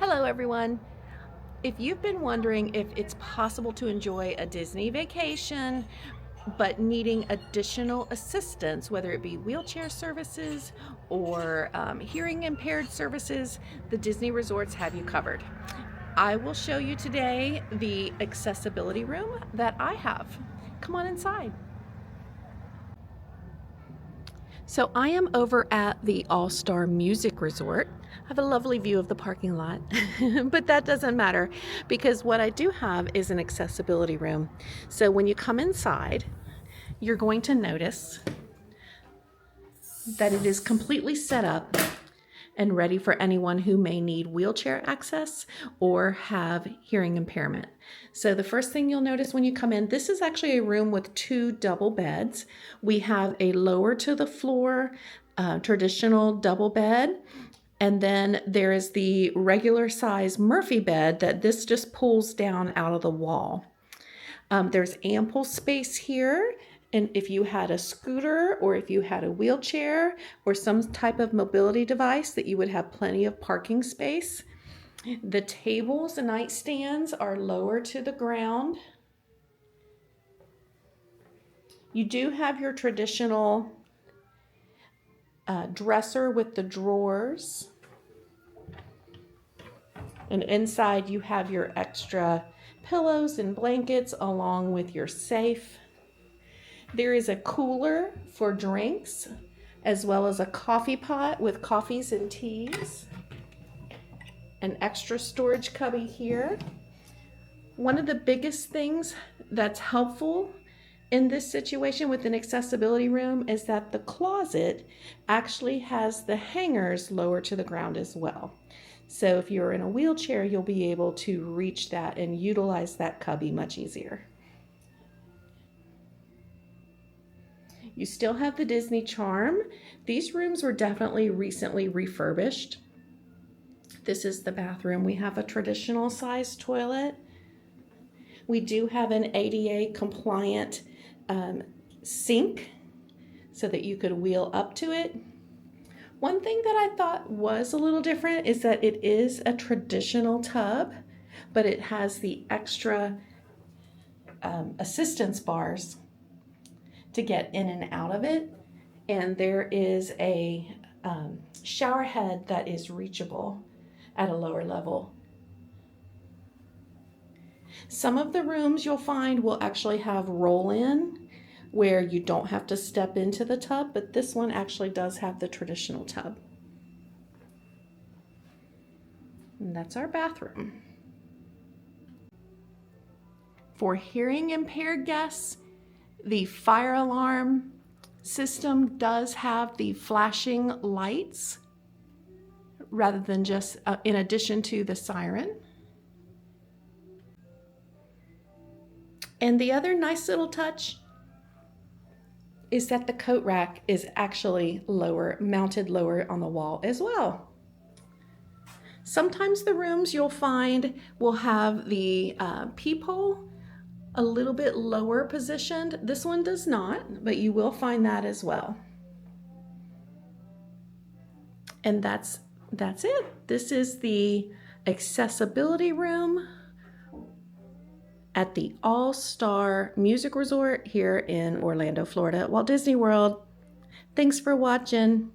Hello everyone. If you've been wondering if it's possible to enjoy a Disney vacation but needing additional assistance, whether it be wheelchair services or hearing impaired services, the Disney resorts have you covered. I will show you today the accessibility room that I have. Come on inside. So I am over at the All-Star Music Resort. I have a lovely view of the parking lot, but that doesn't matter because what I do have is an accessibility room. So when you come inside, you're going to notice that it is completely set up and ready for anyone who may need wheelchair access or have hearing impairment. So the first thing you'll notice when you come in, this is actually a room with 2 double beds. We have a lower to the floor traditional double bed, and then there is the regular size Murphy bed that this just pulls down out of the wall. There's ample space here. And if you had a scooter or if you had a wheelchair or some type of mobility device, that you would have plenty of parking space. The tables and nightstands are lower to the ground. You do have your traditional dresser with the drawers. And inside you have your extra pillows and blankets along with your safe. There is a cooler for drinks, as well as a coffee pot with coffees and teas. An extra storage cubby here. One of the biggest things that's helpful in this situation with an accessibility room is that the closet actually has the hangers lower to the ground as well. So if you're in a wheelchair, you'll be able to reach that and utilize that cubby much easier. You still have the Disney charm. These rooms were definitely recently refurbished. This is the bathroom. We have a traditional size toilet. We do have an ADA compliant sink so that you could wheel up to it. One thing that I thought was a little different is that it is a traditional tub, but it has the extra assistance bars to get in and out of it, and there is a shower head that is reachable at a lower level. Some of the rooms you'll find will actually have roll-in where you don't have to step into the tub, but this one actually does have the traditional tub. And that's our bathroom. For hearing impaired guests, the fire alarm system does have the flashing lights rather than just in addition to the siren. And the other nice little touch is that the coat rack is actually mounted lower on the wall as well. Sometimes the rooms you'll find will have the peephole a little bit lower positioned. This one does not, but you will find that as well. And that's it. This is the accessibility room at the All-Star Music Resort here in Orlando, Florida at Walt Disney World. Thanks for watching.